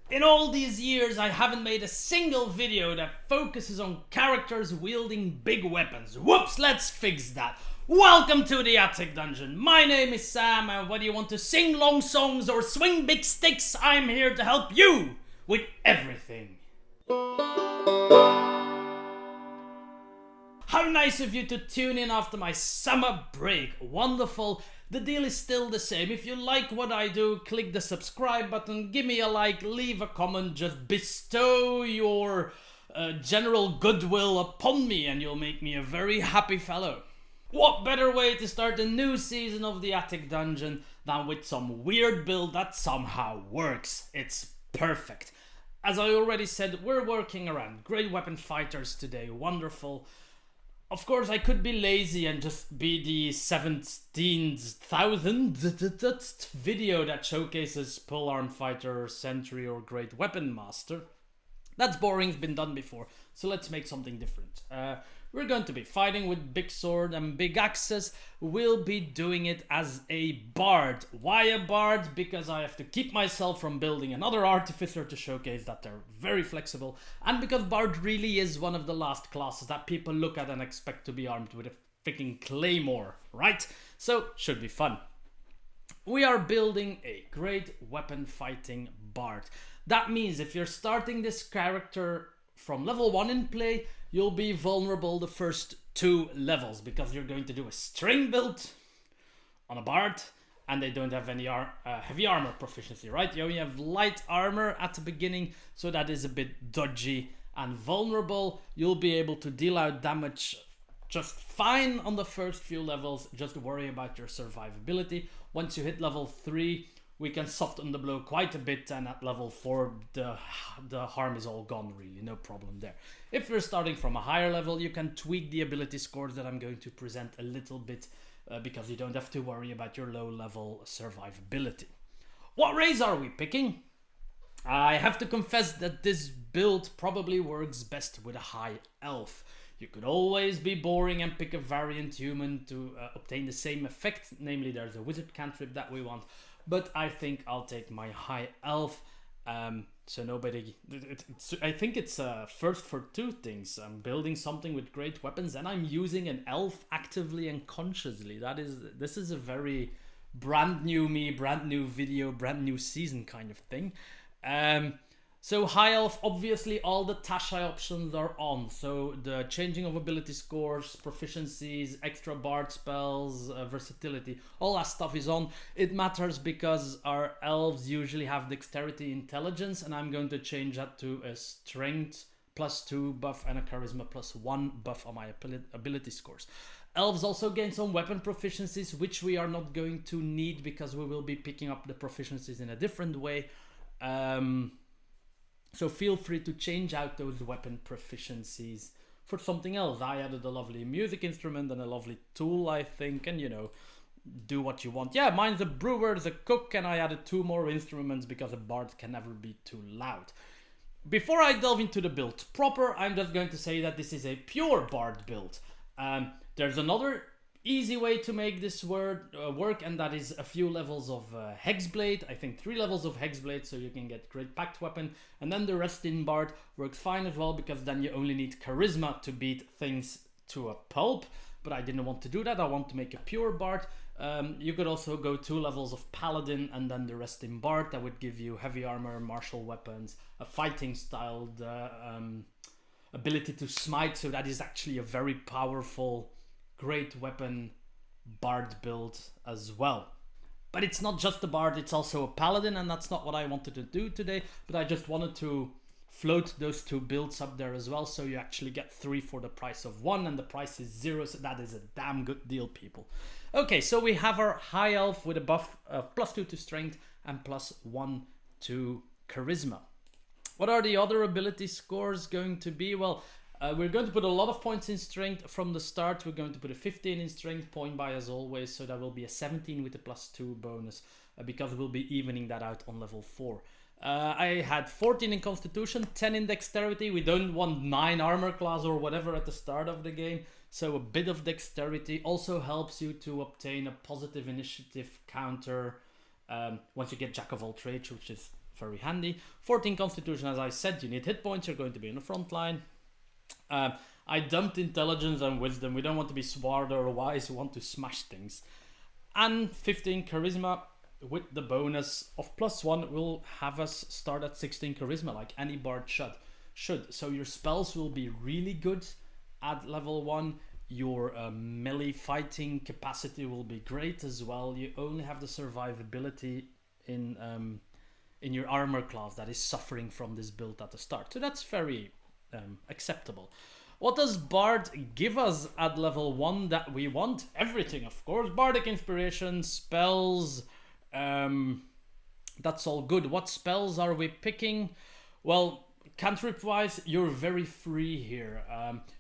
In all these years, I haven't made a single video that focuses on characters wielding big weapons. Whoops, let's fix that. Welcome to the Attic Dungeon. My name is Sam, and whether you want to sing long songs or swing big sticks, I'm here to help you with everything. How nice of you to tune in after my summer break. Wonderful. The deal is still the same. If you like what I do, click the subscribe button, give me a like, leave a comment, just bestow your general goodwill upon me and you'll make me a very happy fellow. What better way to start a new season of the Attic Dungeon than with some weird build that somehow works. It's perfect. As I already said, we're working around great weapon fighters today. Wonderful. Of course, I could be lazy and just be the 17,000th video that showcases polearm fighter, sentry, or great weapon master. That's boring, it's been done before, so let's make something different. We're going to be fighting with big sword and big axes. We'll be doing it as a bard. Why a bard? Because I have to keep myself from building another artificer to showcase that they're very flexible, and because bard really is one of the last classes that people look at and expect to be armed with a freaking claymore, right? So, should be fun. We are building a great weapon fighting bard. That means if you're starting this character from level 1 in play, you'll be vulnerable the first 2 levels because you're going to do a string build on a bard and they don't have any heavy armor proficiency, right? You only have light armor at the beginning, so that is a bit dodgy and vulnerable. You'll be able to deal out damage just fine on the first few levels. Just worry about your survivability. Once you hit level 3, we can soften the blow quite a bit, and at level 4 the harm is all gone, really, no problem there. If you're starting from a higher level, you can tweak the ability scores that I'm going to present a little bit because you don't have to worry about your low level survivability. What race are we picking? I have to confess that this build probably works best with a high elf. You could always be boring and pick a variant human to obtain the same effect, namely there's a wizard cantrip that we want. But I think I'll take my high elf. So nobody. I think it's first for 2 things. I'm building something with great weapons, and I'm using an elf actively and consciously. This is a very brand new me, brand new video, brand new season kind of thing. So high elf, obviously all the Tashai options are on. So the changing of ability scores, proficiencies, extra bard spells, versatility, all that stuff is on. It matters because our elves usually have dexterity intelligence, and I'm going to change that to a strength +2 buff and a charisma +1 buff on my ability scores. Elves also gain some weapon proficiencies, which we are not going to need because we will be picking up the proficiencies in a different way. So feel free to change out those weapon proficiencies for something else. I added a lovely music instrument and a lovely tool, I think, and do what you want. Yeah, mine's a brewer, a cook, and I added 2 more instruments because a bard can never be too loud. Before I delve into the build proper, I'm just going to say that this is a pure bard build. There's another easy way to make this work, and that is a few levels of Hexblade. I think 3 levels of Hexblade, so you can get great pact weapon, and then the rest in bard works fine as well, because then you only need charisma to beat things to a pulp. But I didn't want to do that. I want to make a pure bard. You could also go 2 levels of paladin and then the rest in bard. That would give you heavy armor, martial weapons, a fighting styled ability to smite, so that is actually a very powerful great weapon bard build as well. But it's not just a bard, it's also a paladin, and that's not what I wanted to do today, but I just wanted to float those 2 builds up there as well, so you actually get 3 for the price of 1, and the price is 0, so that is a damn good deal, people. Okay, so we have our high elf with a buff of +2 to strength and +1 to charisma. What are the other ability scores going to be? Well, we're going to put a lot of points in strength from the start. We're going to put a 15 in strength, point by as always, so that will be a 17 with a +2 bonus, because we'll be evening that out on level 4. I had 14 in constitution, 10 in dexterity. We don't want 9 armor class or whatever at the start of the game, so a bit of dexterity also helps you to obtain a positive initiative counter once you get Jack of all trades, which is very handy. 14 constitution, as I said, you need hit points, you're going to be in the front line. I dumped intelligence and wisdom. We don't want to be smart or wise, we want to smash things. And 15 charisma with the bonus of +1 will have us start at 16 charisma, like any bard should. So your spells will be really good at level 1. Your melee fighting capacity will be great as well. You only have the survivability in your armor class that is suffering from this build at the start. So that's very acceptable. What does Bard give us at level 1 that we want? Everything, of course. Bardic inspiration, spells, that's all good. What spells are we picking? Well, cantrip wise, you're very free here.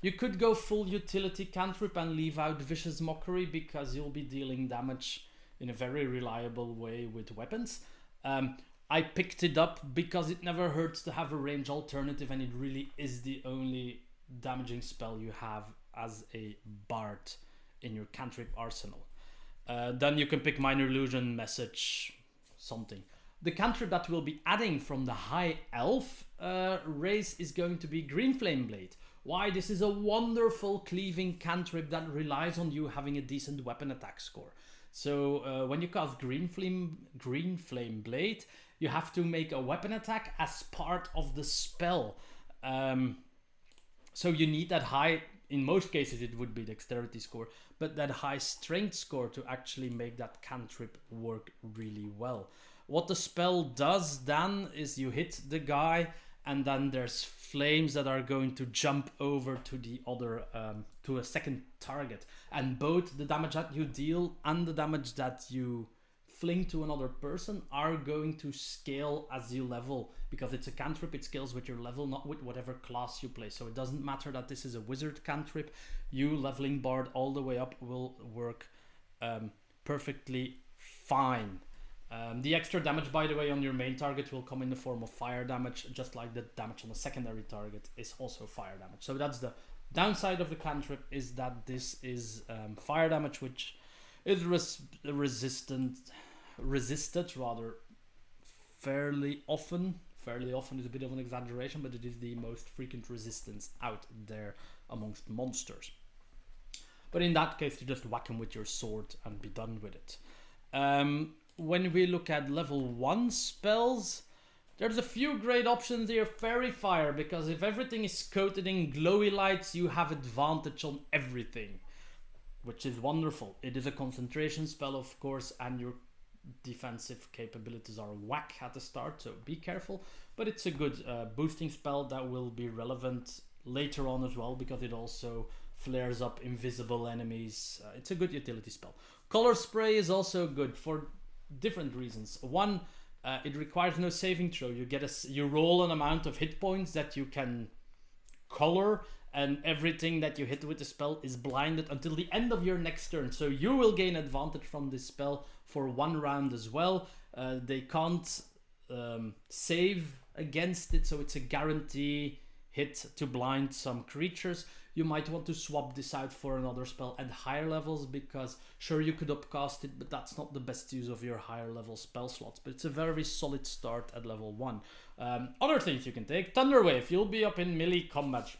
You could go full utility cantrip and leave out Vicious Mockery because you'll be dealing damage in a very reliable way with weapons. I picked it up because it never hurts to have a range alternative, and it really is the only damaging spell you have as a bard in your cantrip arsenal. Then you can pick Minor Illusion, Message, something. The cantrip that we'll be adding from the High Elf race is going to be Green Flame Blade. Why? This is a wonderful cleaving cantrip that relies on you having a decent weapon attack score. So when you cast Green Flame Blade, you have to make a weapon attack as part of the spell. So you need that high, in most cases it would be dexterity score, but that high strength score to actually make that cantrip work really well. What the spell does then is you hit the guy, and then there's flames that are going to jump over to the other, to a second target. And both the damage that you deal and the damage that you fling to another person are going to scale as you level, because it's a cantrip, it scales with your level, not with whatever class you play. So it doesn't matter that this is a wizard cantrip, you leveling bard all the way up will work perfectly fine. The extra damage, by the way, on your main target will come in the form of fire damage, just like the damage on the secondary target is also fire damage. So that's the downside of the cantrip, is that this is fire damage, which is resisted rather fairly often. Fairly often is a bit of an exaggeration, but it is the most frequent resistance out there amongst monsters. But in that case, you just whack them with your sword and be done with it. When we look at level 1 spells, there's a few great options here. Fairy Fire, because if everything is coated in glowy lights, you have advantage on everything, which is wonderful. It is a concentration spell, of course, and your defensive capabilities are whack at the start, so be careful. But it's a good boosting spell that will be relevant later on as well, because it also flares up invisible enemies. It's a good utility spell. Color Spray is also good for different reasons. One, it requires no saving throw. You roll an amount of hit points that you can color, and everything that you hit with the spell is blinded until the end of your next turn. So you will gain advantage from this spell for 1 round as well. They can't save against it, so it's a guarantee hit to blind some creatures. You might want to swap this out for another spell at higher levels, because sure, you could upcast it, but that's not the best use of your higher level spell slots. But it's a very solid start at level 1. Other things you can take: Thunder Wave. You'll be up in melee combat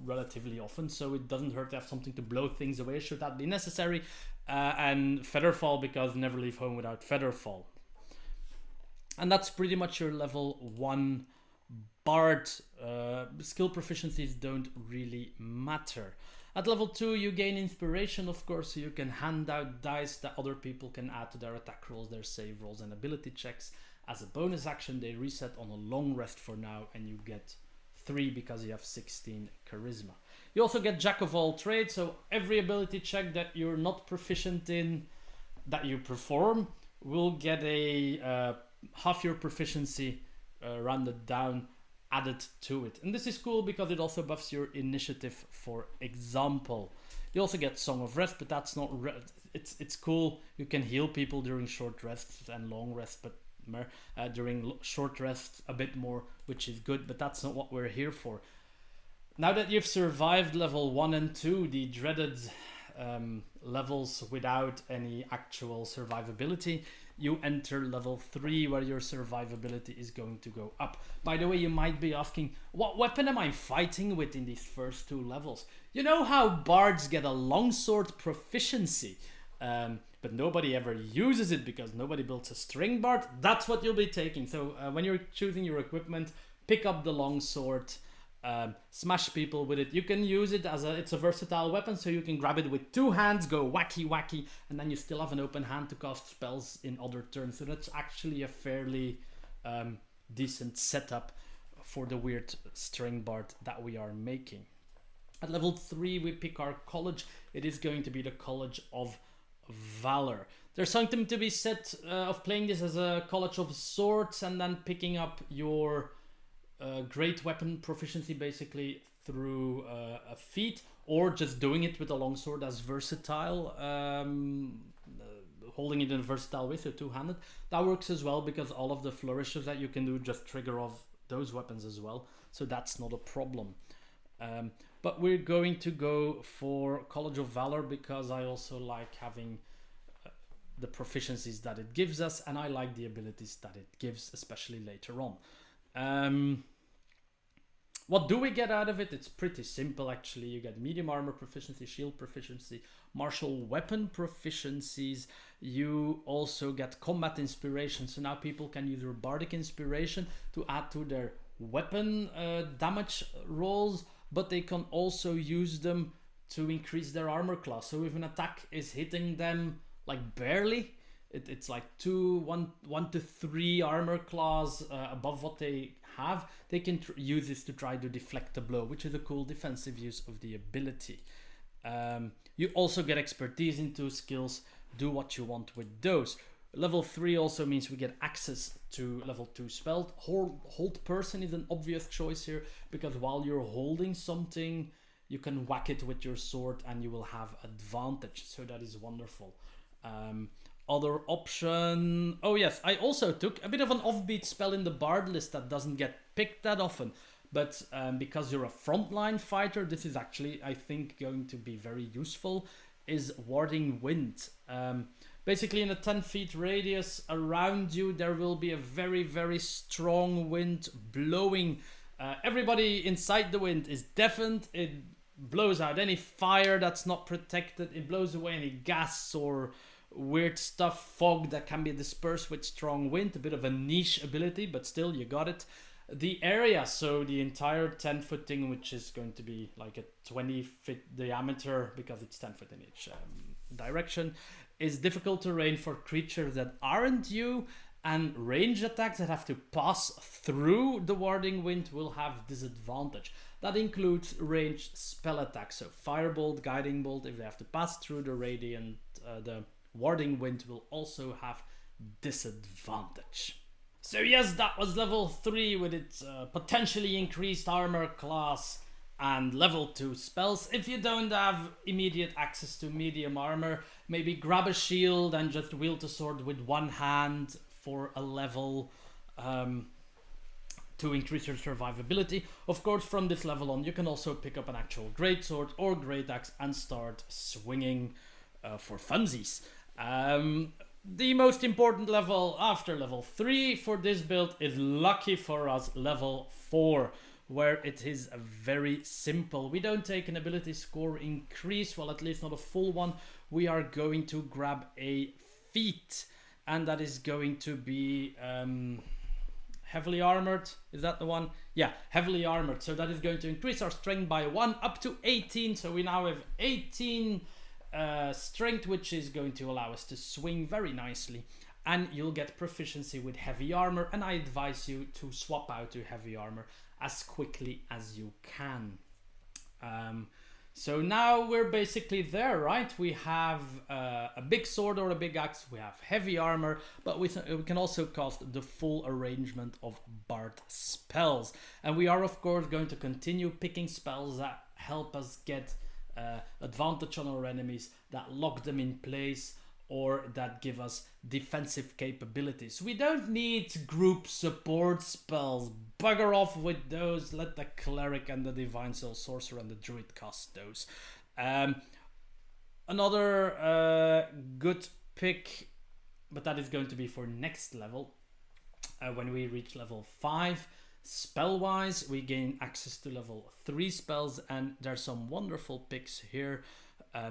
relatively often, so it doesn't hurt to have something to blow things away should that be necessary. And Featherfall, because never leave home without Featherfall. And that's pretty much your level 1 bard. Skill proficiencies don't really matter. At level 2 you gain inspiration, of course, so you can hand out dice that other people can add to their attack rolls, their save rolls and ability checks. As a bonus action, they reset on a long rest for now, and you get 3 because you have 16 charisma. You also get Jack of all trades, so every ability check that you're not proficient in that you perform will get a half your proficiency rounded down added to it. And this is cool because it also buffs your initiative, for example. You also get Song of Rest, but that's not it's cool. You can heal people during short rests and long rests, but during short rests a bit more, which is good, but that's not what we're here for. Now that you've survived level 1 and 2, the dreaded levels without any actual survivability, you enter level 3 where your survivability is going to go up. By the way, you might be asking, what weapon am I fighting with in these first 2 levels? You know how bards get a longsword proficiency, but nobody ever uses it because nobody builds a string bard? That's what you'll be taking. So when you're choosing your equipment, pick up the longsword, smash people with it. You can use it as it's a versatile weapon, so you can grab it with 2 hands, go wacky wacky, and then you still have an open hand to cast spells in other turns. So that's actually a fairly decent setup for the weird string bard that we are making. At level 3 we pick our college. It is going to be the College of Valor. There's something to be said of playing this as a College of Swords and then picking up your great weapon proficiency basically through a feat, or just doing it with a longsword as versatile, holding it in a versatile way, so 2-handed. That works as well because all of the flourishes that you can do just trigger off those weapons as well, so that's not a problem. But we're going to go for College of Valor because I also like having the proficiencies that it gives us, and I like the abilities that it gives, especially later on. What do we get out of it? It's pretty simple actually. You get medium armor proficiency, shield proficiency, martial weapon proficiencies. You also get combat inspiration, so now people can use their bardic inspiration to add to their weapon damage rolls, but they can also use them to increase their armor class. So if an attack is hitting them like barely, it's like 1 to 3 armor class above what they have, they can use this to try to deflect the blow, which is a cool defensive use of the ability. You also get expertise into skills. Do what you want with those. Level 3 also means we get access to level 2 spells. Hold person is an obvious choice here, because while you're holding something, you can whack it with your sword and you will have advantage. So that is wonderful. Other option... Oh yes, I also took a bit of an offbeat spell in the Bard list that doesn't get picked that often. But because you're a frontline fighter, this is actually, I think, going to be very useful, is Warding Wind. Basically, in a 10 feet radius around you, there will be a very, very strong wind blowing. Everybody inside the wind is deafened. It blows out any fire that's not protected. It blows away any gas or weird stuff, fog that can be dispersed with strong wind. A bit of a niche ability, but still, you got it. The area, so the entire 10-foot thing, which is going to be like a 20-foot diameter, because it's 10 foot in each direction, is difficult terrain for creatures that aren't you, and range attacks that have to pass through the warding wind will have disadvantage. That includes ranged spell attacks, so firebolt, guiding bolt. If they have to pass through the radiant, the warding wind will also have disadvantage. So yes, that was level 3 with its potentially increased armor class and level 2 spells. If you don't have immediate access to medium armor, maybe grab a shield and just wield the sword with 1 hand for a level to increase your survivability. Of course, from this level on, you can also pick up an actual greatsword or great axe and start swinging for funsies. The most important level after level 3 for this build is, lucky for us, level 4, where it is very simple. We don't take an ability score increase, well, at least not a full one. We are going to grab a feat, and that is going to be heavily armored. Is that the one? Yeah, heavily armored. So that is going to increase our strength by 1 up to 18. So we now have 18 strength, which is going to allow us to swing very nicely, and you'll get proficiency with heavy armor, and I advise you to swap out to heavy armor as quickly as you can. So now we're basically there, right? We have a big sword or a big axe, we have heavy armor, but we can also cast the full arrangement of Bard spells, and we are of course going to continue picking spells that help us get advantage on our enemies, that lock them in place, or that give us defensive capabilities. We don't need group support spells. Bugger off with those. Let the cleric and the divine soul sorcerer and the druid cast those. Another good pick but that is going to be for next level. When we reach level 5, spell wise, we gain access to level 3 spells, and there's some wonderful picks here.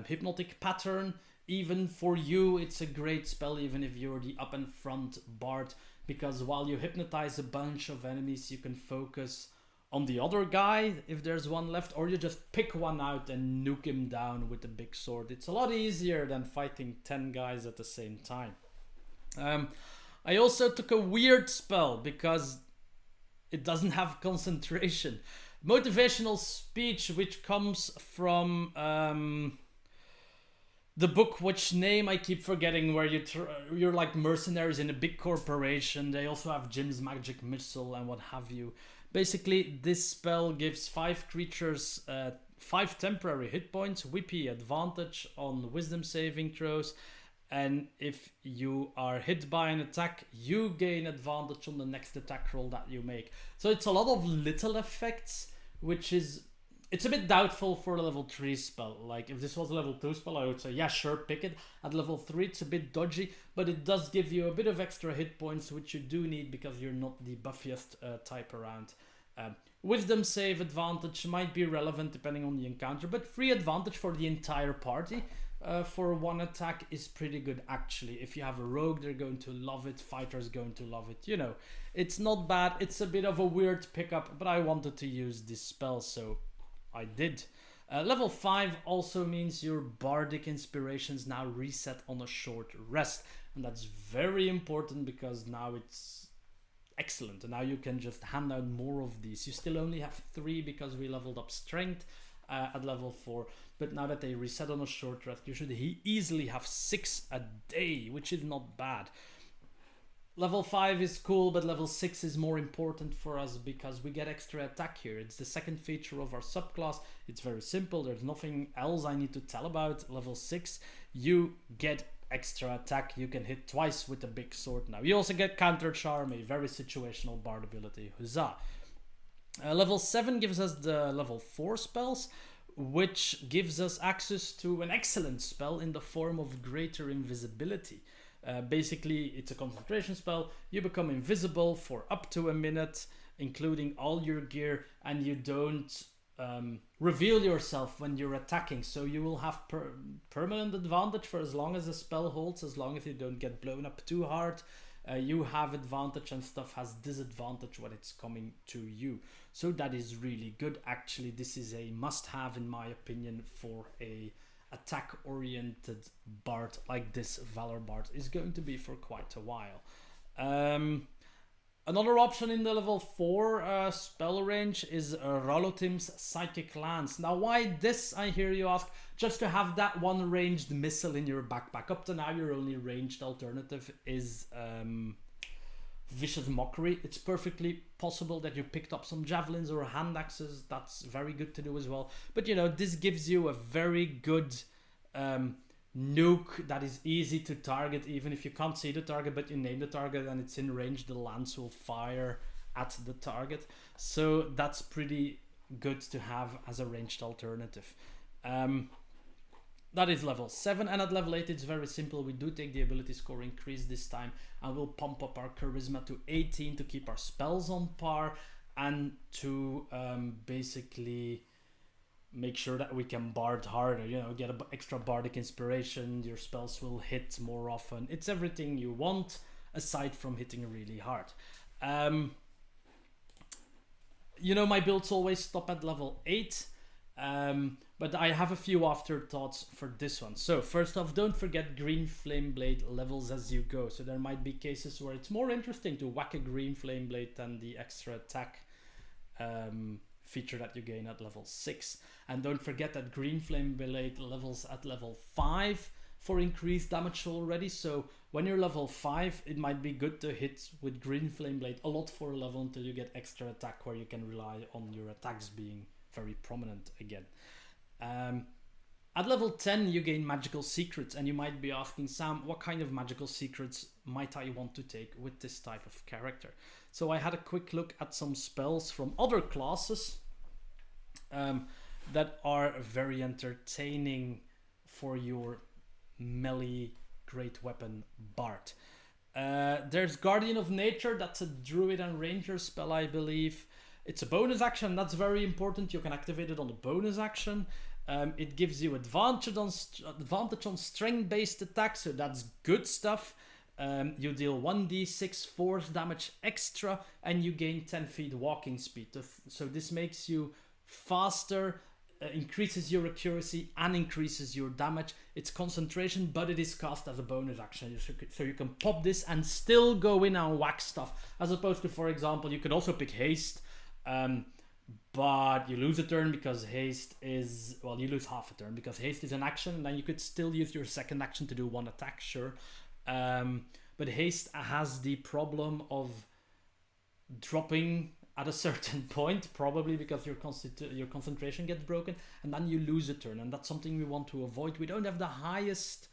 Hypnotic Pattern, even for you, it's a great spell, even if you're the up and front bard, because while you hypnotize a bunch of enemies, you can focus on the other guy if there's one left, or you just pick one out and nuke him down with a big sword. It's a lot easier than fighting 10 guys at the same time. I also took a weird spell because it doesn't have concentration. Motivational speech, which comes from the book, which name I keep forgetting, where you're like mercenaries in a big corporation. They also have Jim's magic missile and what have you. Basically, this spell gives 5 creatures 5 temporary hit points, whippy advantage on wisdom saving throws, and if you are hit by an attack, you gain advantage on the next attack roll that you make. So it's a lot of little effects, which is, it's a bit doubtful for a level 3 spell. Like if this was a level 2 spell, I would say yeah, sure, pick it. At level 3 it's a bit dodgy, but it does give you a bit of extra hit points, which you do need because you're not the buffiest type around. Wisdom save advantage might be relevant depending on the encounter, but free advantage for the entire party for one attack is pretty good actually. If you have a rogue, they're going to love it, fighter's going to love it, you know. It's not bad, it's a bit of a weird pickup, but I wanted to use this spell, so I did. Level 5 also means your bardic inspirations now reset on a short rest, and that's very important because now it's excellent, and now you can just hand out more of these. You still only have 3 because we leveled up strength at level 4, but now that they reset on a short rest, you should easily have 6 a day, which is not bad. Level 5 is cool, but level 6 is more important for us because we get extra attack here. It's the second feature of our subclass. It's very simple, there's nothing else I need to tell about. Level 6, you get extra attack, you can hit twice with a big sword now. You also get counter charm, a very situational bard ability. Huzzah! Level 7 gives us the level 4 spells, which gives us access to an excellent spell in the form of greater invisibility. Basically, it's a concentration spell. You become invisible for up to a minute, including all your gear, and you don't reveal yourself when you're attacking, so you will have permanent advantage for as long as the spell holds, as long as you don't get blown up too hard. You have advantage, and stuff has disadvantage when it's coming to you, so that is really good. Actually, this is a must-have in my opinion for a attack oriented bard like this. Valor Bard is going to be for quite a while. Another option in the level 4 spell range is Ralotim's Psychic Lance. Now why this, I hear you ask? Just to have that one ranged missile in your backpack. Up to now your only ranged alternative is Vicious Mockery. It's perfectly possible that you picked up some javelins or hand axes. That's very good to do as well. But you know, this gives you a very good nuke that is easy to target, even if you can't see the target, but you name the target and it's in range, the lance will fire at the target. So that's pretty good to have as a ranged alternative. That is level 7, and at level 8 it's very simple. We do take the ability score increase this time, and we'll pump up our charisma to 18 to keep our spells on par, and to basically make sure that we can bard harder, you know, get an extra bardic inspiration, your spells will hit more often. It's everything you want, aside from hitting really hard. You know, my builds always stop at level 8, but I have a few afterthoughts for this one. So first off, don't forget Green Flame Blade levels as you go. So there might be cases where it's more interesting to whack a Green Flame Blade than the extra attack feature that you gain at level 6. And don't forget that Green Flame Blade levels at level 5 for increased damage already. So when you're level 5, it might be good to hit with Green Flame Blade a lot for a level until you get extra attack, where you can rely on your attacks being very prominent again. At level 10 you gain magical secrets, and you might be asking, Sam, what kind of magical secrets might I want to take with this type of character? So I had a quick look at some spells from other classes that are very entertaining for your melee great weapon bard. There's Guardian of Nature. That's a druid and ranger spell, I believe. It's a bonus action. That's very important. You can activate it on the bonus action. It gives you advantage on strength-based attacks, so that's good stuff. You deal 1d6 force damage extra, and you gain 10 feet walking speed. So this makes you faster, increases your accuracy, and increases your damage. It's concentration, but it is cast as a bonus action. So you can pop this and still go in and whack stuff. As opposed to, for example, you could also pick haste. But you lose a turn because haste is... Well, you lose half a turn because haste is an action, and then you could still use your second action to do one attack, sure. But haste has the problem of dropping at a certain point, probably because your concentration gets broken, and then you lose a turn, and that's something we want to avoid. We don't have the highest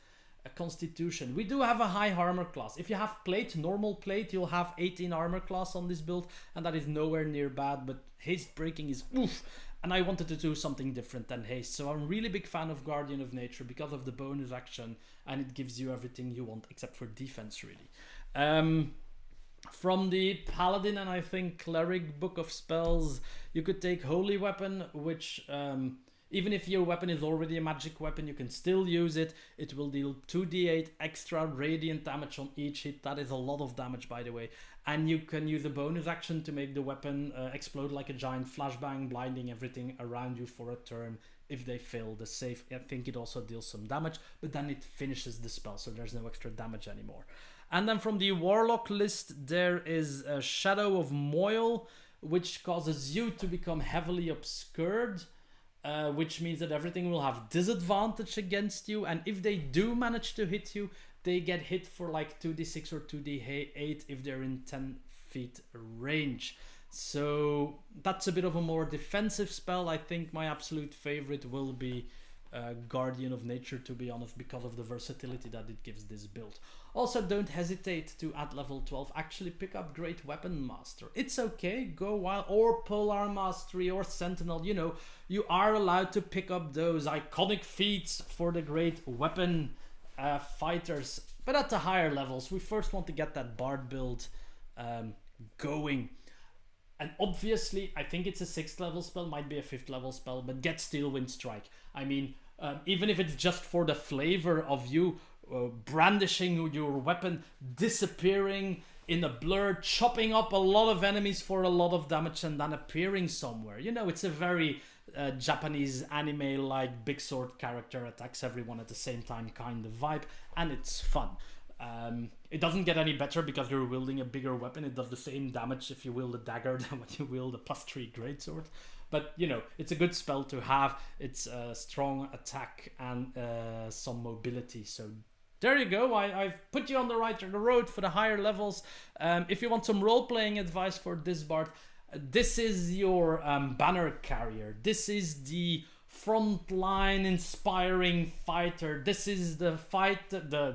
constitution. We do have a high armor class. If you have plate, normal plate, you'll have 18 armor class on this build, and that is nowhere near bad, but haste breaking is oof, and I wanted to do something different than haste. So I'm a really big fan of Guardian of Nature because of the bonus action, and it gives you everything you want except for defense, really. From the Paladin and I think Cleric book of spells, you could take Holy Weapon, which even if your weapon is already a magic weapon, you can still use it. It will deal 2d8 extra radiant damage on each hit. That is a lot of damage, by the way. And you can use a bonus action to make the weapon explode like a giant flashbang, blinding everything around you for a turn. If they fail the save, I think it also deals some damage, but then it finishes the spell, so there's no extra damage anymore. And then from the Warlock list, there is a Shadow of Moil, which causes you to become heavily obscured. Which means that everything will have disadvantage against you, and if they do manage to hit you, they get hit for like 2d6 or 2d8 if they're in 10 feet range. So that's a bit of a more defensive spell. I think my absolute favorite will be Guardian of Nature, to be honest, because of the versatility that it gives this build. Also, don't hesitate to, at level 12, actually pick up Great Weapon Master. It's okay, go wild, or Polar Mastery, or Sentinel, you know, you are allowed to pick up those iconic feats for the Great Weapon fighters. But at the higher levels, we first want to get that Bard build going. And obviously, I think it's a 6th level spell, might be a 5th level spell, but get Steel Wind Strike. I mean, even if it's just for the flavor of you brandishing your weapon, disappearing in a blur, chopping up a lot of enemies for a lot of damage, and then appearing somewhere. You know, it's a very Japanese anime-like big sword character attacks everyone at the same time kind of vibe, and it's fun. It doesn't get any better because you're wielding a bigger weapon. It does the same damage if you wield a dagger than when you wield a +3 greatsword. But, you know, it's a good spell to have. It's a strong attack and some mobility. So there you go. I've put you on the right road for the higher levels. If you want some role-playing advice for this Bard, this is your banner carrier. This is the frontline inspiring fighter. This is the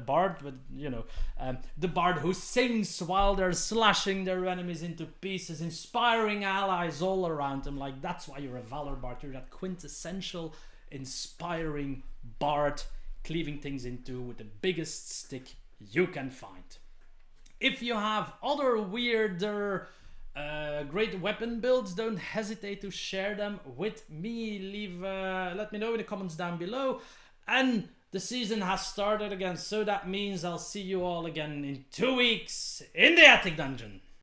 Bard, but you know, the Bard who sings while they're slashing their enemies into pieces, inspiring allies all around them. Like, that's why you're a Valor Bard. You're that quintessential inspiring Bard, cleaving things into with the biggest stick you can find. If you have other weirder great weapon builds, don't hesitate to share them with me. Let me know in the comments down below. And the season has started again, so that means I'll see you all again in 2 weeks in the Attic Dungeon.